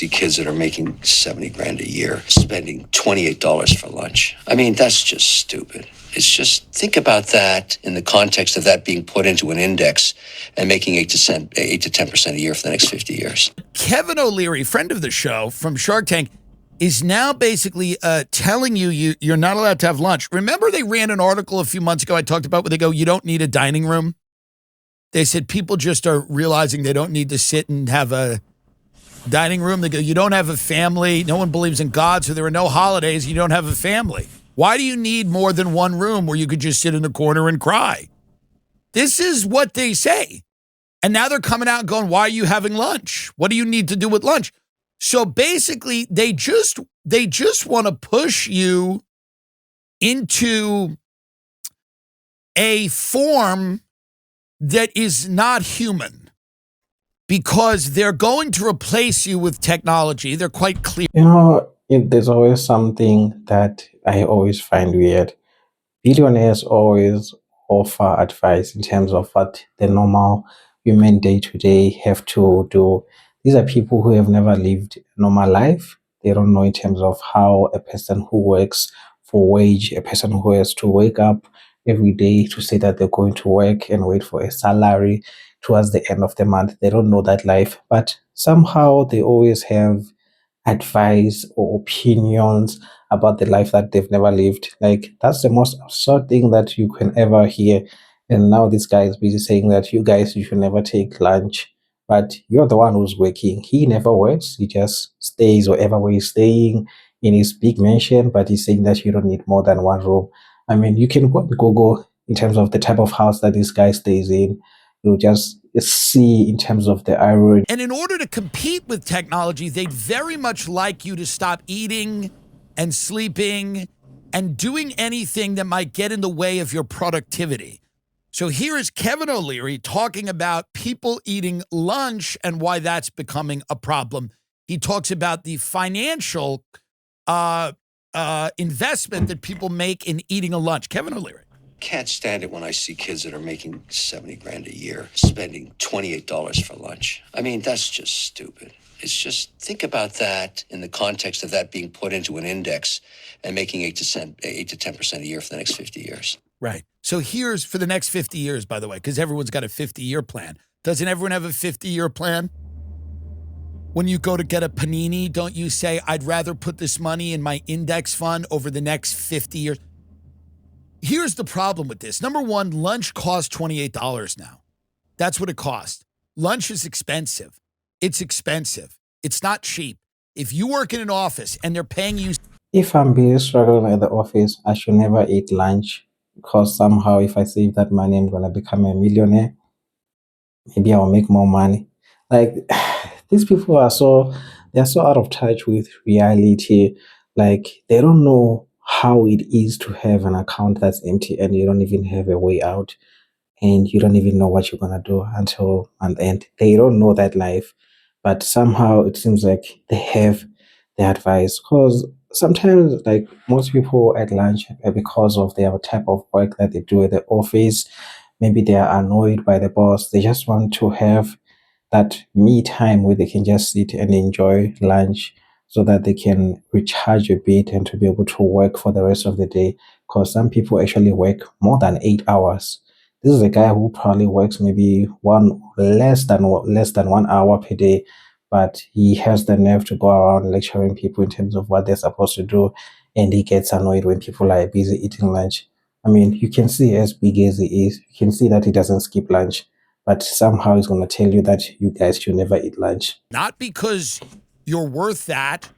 see kids that are making 70 grand a year spending $28 for lunch. I mean, that's just stupid. It's just, think about that in the context of that being put into an index and making 8 to 10% a year for the next 50 years. Kevin O'Leary, friend of the show from Shark Tank, is now basically telling you're not allowed to have lunch. Remember they ran an article a few months ago I talked about where they go, you don't need a dining room? They said people just are realizing they don't need to sit and have a dining room. They go, you don't have a family. No one believes in God, so there are no holidays. You don't have a family. Why do you need more than one room where you could just sit in the corner and cry? This is what they say. And now they're coming out and going, why are you having lunch? What do you need to do with lunch? So basically, they just want to push you into a form that is not human because they're going to replace you with technology. They're quite clear. There's always something that I always find weird. Billionaires always offer advice in terms of what the normal women day to day have to do. These are people who have never lived a normal life. They don't know in terms of how a person who works for wage, a person who has to wake up every day to say that they're going to work and wait for a salary towards the end of the month. They don't know that life, but somehow they always have advice or opinions about the life that they've never lived. Like, that's the most absurd thing that you can ever hear. And now this guy is busy saying that you should never take lunch. But you're the one who's working. He never works. He just stays wherever he's staying in his big mansion, but he's saying that you don't need more than one room. I mean, you can go on Google in terms of the type of house that this guy stays in. You'll just see in terms of the irony. And in order to compete with technology, they'd very much like you to stop eating and sleeping and doing anything that might get in the way of your productivity. So here is Kevin O'Leary talking about people eating lunch and why that's becoming a problem. He talks about the financial investment that people make in eating a lunch. Kevin O'Leary. Can't stand it when I see kids that are making 70 grand a year spending $28 for lunch. I mean, that's just stupid. It's just, think about that in the context of that being put into an index and making 8 to 10% a year for the next 50 years. Right. So here's for the next 50 years, by the way, because everyone's got a 50-year plan. Doesn't everyone have a 50-year plan? When you go to get a panini, don't you say, I'd rather put this money in my index fund over the next 50 years? Here's the problem with this. Number one, lunch costs $28 now. That's what it costs. Lunch is expensive. It's expensive. It's not cheap. If you work in an office and they're paying you... If I'm really struggling at the office, I should never eat lunch, because somehow if I save that money, I'm going to become a millionaire. Maybe I'll make more money. Like, these people they're so out of touch with reality. Like, they don't know how it is to have an account that's empty and you don't even have a way out, and you don't even know what you're going to do until month end. They don't know that life, but somehow it seems like they have the advice, because sometimes, like, most people at lunch, because of their type of work that they do at the office, maybe they are annoyed by the boss. They just want to have that me time where they can just sit and enjoy lunch so that they can recharge a bit and to be able to work for the rest of the day. Because some people actually work more than 8 hours. This is a guy who probably works maybe less than 1 hour per day, but he has the nerve to go around lecturing people in terms of what they're supposed to do, and he gets annoyed when people are busy eating lunch. I mean, you can see, as big as he is, you can see that he doesn't skip lunch, but somehow he's going to tell you that you guys should never eat lunch. Not because you're worth that,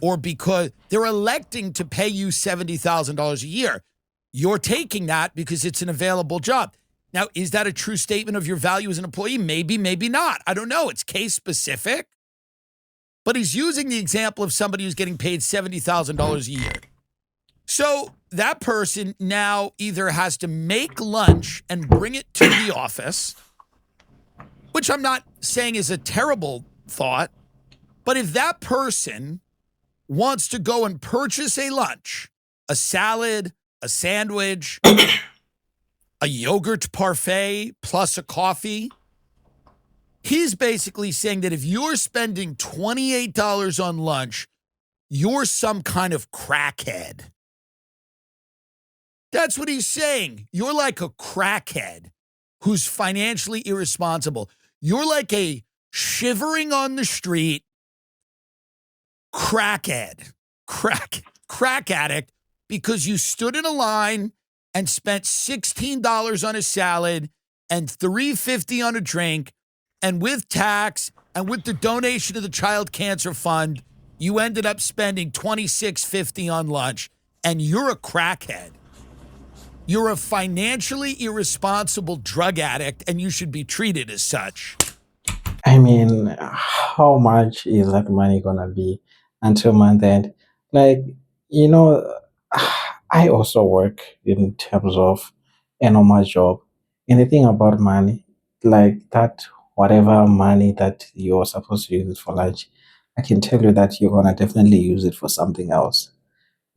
or because they're electing to pay you $70,000 a year. You're taking that because it's an available job. Now, is that a true statement of your value as an employee? Maybe, maybe not. I don't know. It's case specific. But he's using the example of somebody who's getting paid $70,000 a year. So that person now either has to make lunch and bring it to the office, which I'm not saying is a terrible thought, but if that person wants to go and purchase a lunch, a salad, a sandwich, a yogurt parfait plus a coffee, He's basically saying that if you're spending $28 on lunch, you're some kind of crackhead. That's what he's saying. You're like a crackhead who's financially irresponsible. You're like a shivering on the street crackhead, crack addict, because you stood in a line and spent $16 on a salad and $3.50 on a drink, and with tax and with the donation to the Child Cancer Fund, you ended up spending $26.50 on lunch, and you're a crackhead. You're a financially irresponsible drug addict, and you should be treated as such. I mean, how much is that money gonna be until month end? Like, you know, I also work in terms of a normal job. And the thing about money, like that, whatever money that you're supposed to use it for lunch, I can tell you that you're gonna definitely use it for something else.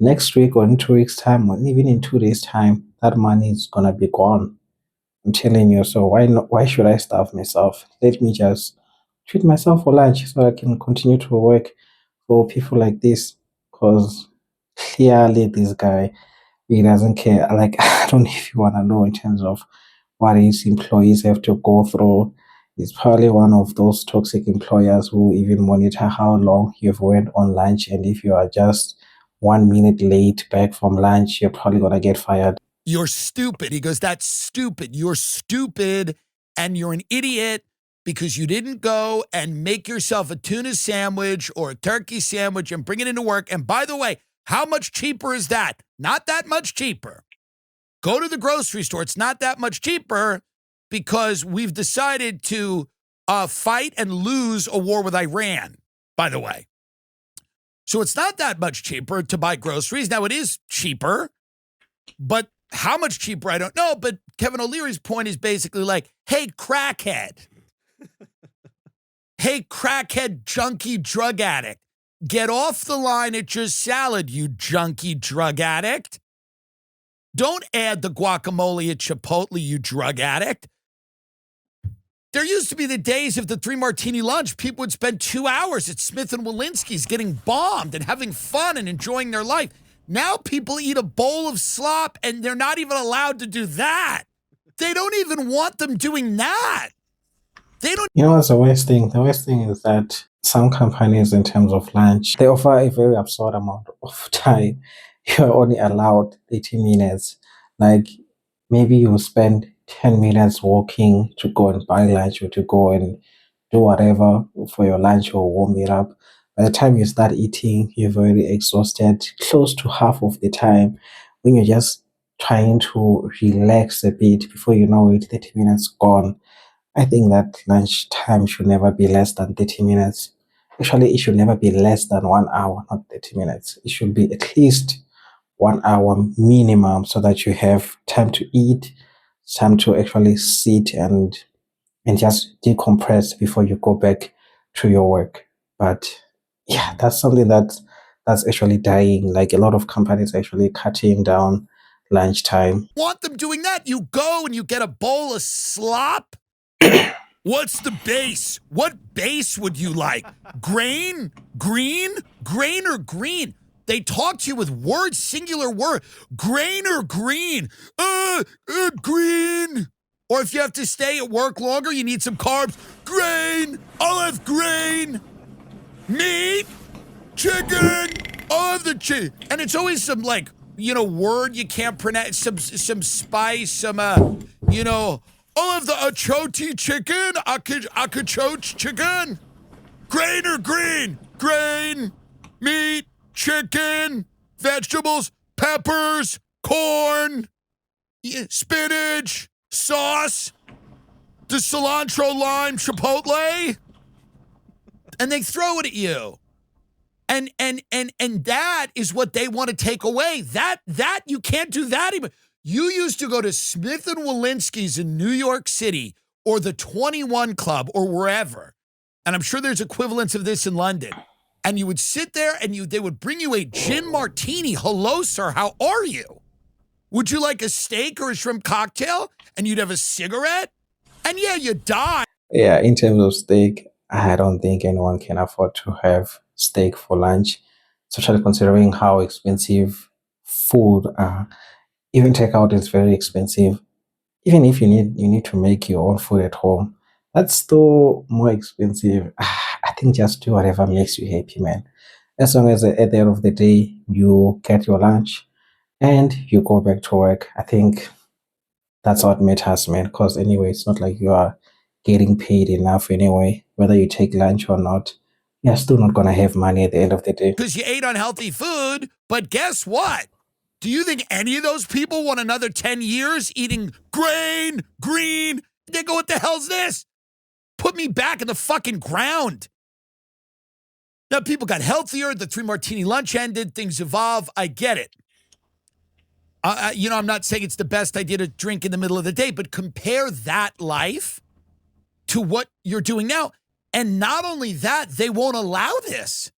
Next week or in 2 weeks' time, or even in 2 days' time, that money is gonna be gone. I'm telling you, so why not, why should I starve myself? Let me just treat myself for lunch so I can continue to work for people like this. Because clearly this guy, he doesn't care. Like, I don't know if you want to know in terms of what his employees have to go through. He's probably one of those toxic employers who even monitor how long you've went on lunch, and if you are just 1 minute late back from lunch, you're probably gonna get fired. You're stupid. He goes, that's stupid. You're stupid and you're an idiot because you didn't go and make yourself a tuna sandwich or a turkey sandwich and bring it into work. And by the way, how much cheaper is that? Not that much cheaper. Go to the grocery store. It's not that much cheaper because we've decided to fight and lose a war with Iran, by the way. So it's not that much cheaper to buy groceries. Now, it is cheaper, but how much cheaper, I don't know. But Kevin O'Leary's point is basically like, hey, crackhead. Hey, crackhead, junkie, drug addict. Get off the line at your salad, you junkie drug addict. Don't add the guacamole at Chipotle, you drug addict. There used to be the days of the 3-martini lunch. People would spend 2 hours at Smith & Walensky's getting bombed and having fun and enjoying their life. Now people eat a bowl of slop and they're not even allowed to do that. They don't even want them doing that. They don't. You know what's the worst thing? The worst thing is that some companies, in terms of lunch, they offer a very absurd amount of time. You're only allowed 30 minutes. Like, maybe you spend 10 minutes walking to go and buy lunch or to go and do whatever for your lunch or warm it up. By the time you start eating, you're very exhausted, close to half of the time when you're just trying to relax a bit. Before you know it, 30 minutes gone. I think that lunch time should never be less than 30 minutes. Actually, it should never be less than 1 hour, not 30 minutes. It should be at least 1 hour minimum so that you have time to eat, time to actually sit and just decompress before you go back to your work. But yeah, that's something that's actually dying. Like, a lot of companies actually cutting down lunchtime. want them doing that. You go and you get a bowl of slop. What's the base? What base would you like? Grain? Green? Grain or green? They talk to you with words, singular word. Grain or green? Green. Or if you have to stay at work longer, you need some carbs. Grain. I'll have grain. Meat. Chicken. I'll have the chicken. And it's always some, like, word you can't pronounce. Some spice, some, I'll have the achoti chicken, akachoch chicken. Grain or green? Grain, meat, chicken, vegetables, peppers, corn, spinach, sauce, the cilantro, lime, chipotle. And they throw it at you. And that is what they want to take away. That you can't do that even. You used to go to Smith & Walensky's in New York City or the 21 Club or wherever, and I'm sure there's equivalents of this in London, and you would sit there and they would bring you a gin martini. Hello, sir, how are you? Would you like a steak or a shrimp cocktail? And you'd have a cigarette? And yeah, you die. Yeah, in terms of steak, I don't think anyone can afford to have steak for lunch, especially considering how expensive food are. Even takeout is very expensive. Even if you need to make your own food at home, that's still more expensive. I think just do whatever makes you happy, man. As long as at the end of the day you get your lunch and you go back to work, I think that's what matters, man. Because anyway, it's not like you are getting paid enough anyway, whether you take lunch or not. You're still not gonna have money at the end of the day. Because you ate unhealthy food, but guess what? Do you think any of those people want another 10 years eating grain, green? They go, what the hell's this? Put me back in the fucking ground. Now, people got healthier. The 3 martini lunch ended. Things evolve. I get it. I'm not saying it's the best idea to drink in the middle of the day, but compare that life to what you're doing now. And not only that, they won't allow this.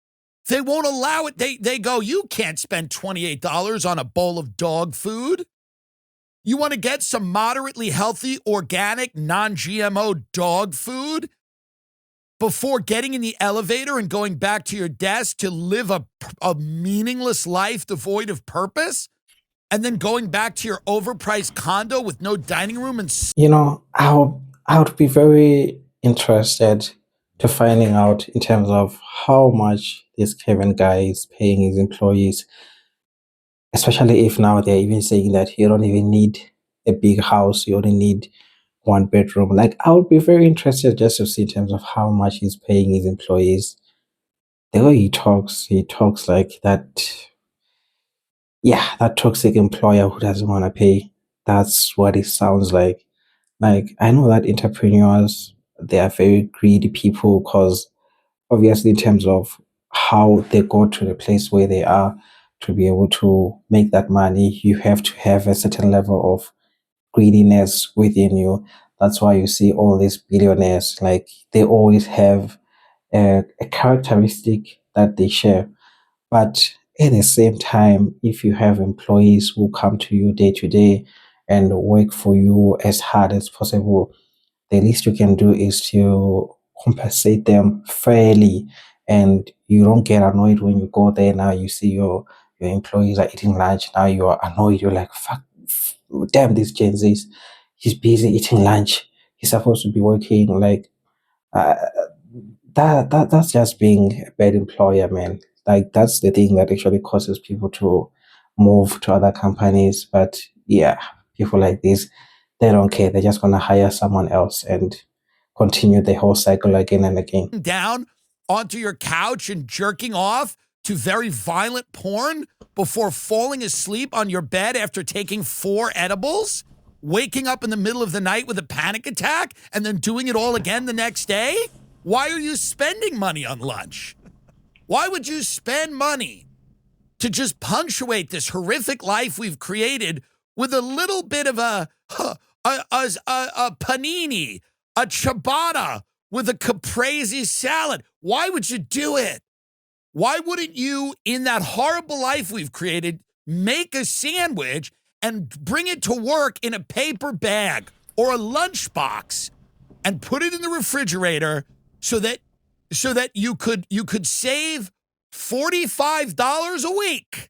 They won't allow it. They go, you can't spend $28 on a bowl of dog food. You want to get some moderately healthy, organic, non-GMO dog food before getting in the elevator and going back to your desk to live a meaningless life devoid of purpose? And then going back to your overpriced condo with no dining room and I would be very interested to finding out in terms of how much this Kevin guy is paying his employees, especially if now they're even saying that you don't even need a big house, you only need one bedroom. Like, I would be very interested just to see in terms of how much he's paying his employees. The way he talks like that. Yeah, that toxic employer who doesn't want to pay. That's what it sounds like. Like, I know that entrepreneurs, they are very greedy people because obviously, in terms of how they go to the place where they are to be able to make that money, you have to have a certain level of greediness within you. That's why you see all these billionaires, like, they always have a characteristic that they share. But at the same time, if you have employees who come to you day to day and work for you as hard as possible, the least you can do is to compensate them fairly, and you don't get annoyed when you go there. Now you see your employees are eating lunch. Now you are annoyed. You're like, fuck, damn, this Gen Z, he's busy eating lunch. He's supposed to be working. Like, uh, that's just being a bad employer, man. Like, that's the thing that actually causes people to move to other companies. But yeah, people like this, they don't care. They're just gonna hire someone else and continue the whole cycle again and again. down onto your couch and jerking off to very violent porn before falling asleep on your bed after taking 4 edibles, waking up in the middle of the night with a panic attack, and then doing it all again the next day? Why are you spending money on lunch? Why would you spend money to just punctuate this horrific life we've created with a little bit of a panini, a ciabatta with a caprese salad? Why would you do it? Why wouldn't you, in that horrible life we've created, make a sandwich and bring it to work in a paper bag or a lunchbox and put it in the refrigerator so that you could save $45 a week,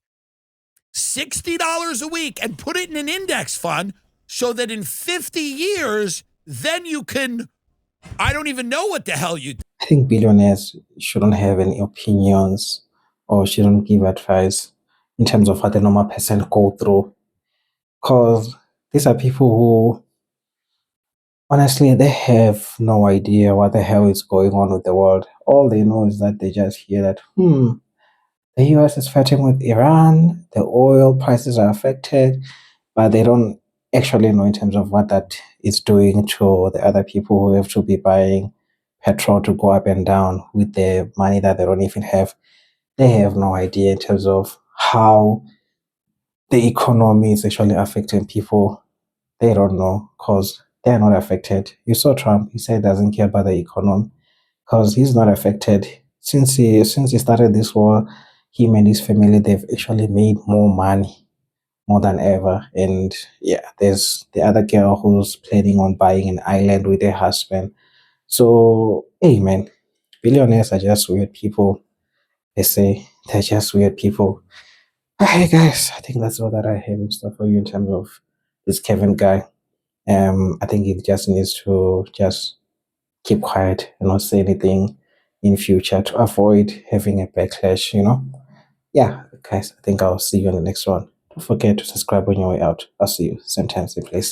$60 a week, and put it in an index fund so that in 50 years, then you can, I don't even know what the hell you do. I think billionaires shouldn't have any opinions or shouldn't give advice in terms of what the normal person go through. Because these are people who, honestly, they have no idea what the hell is going on with the world. All they know is that they just hear that, the US is fighting with Iran, the oil prices are affected, but they don't actually know in terms of what that is doing to the other people who have to be buying petrol to go up and down with the money that they don't even have. They have no idea in terms of how the economy is actually affecting people. They don't know because they're not affected. You saw Trump, he said he doesn't care about the economy because he's not affected. Since he started this war, him and his family, they've actually made more money, more than ever. And yeah, there's the other girl who's planning on buying an island with her husband. So, hey, man, billionaires are just weird people. They say they're just weird people. Hey, guys, I think that's all that I have in store for you in terms of this Kevin guy. I think he just needs to just keep quiet and not say anything in future to avoid having a backlash, Yeah, guys, I think I'll see you on the next one. Don't forget to subscribe on your way out. I'll see you same time, same place.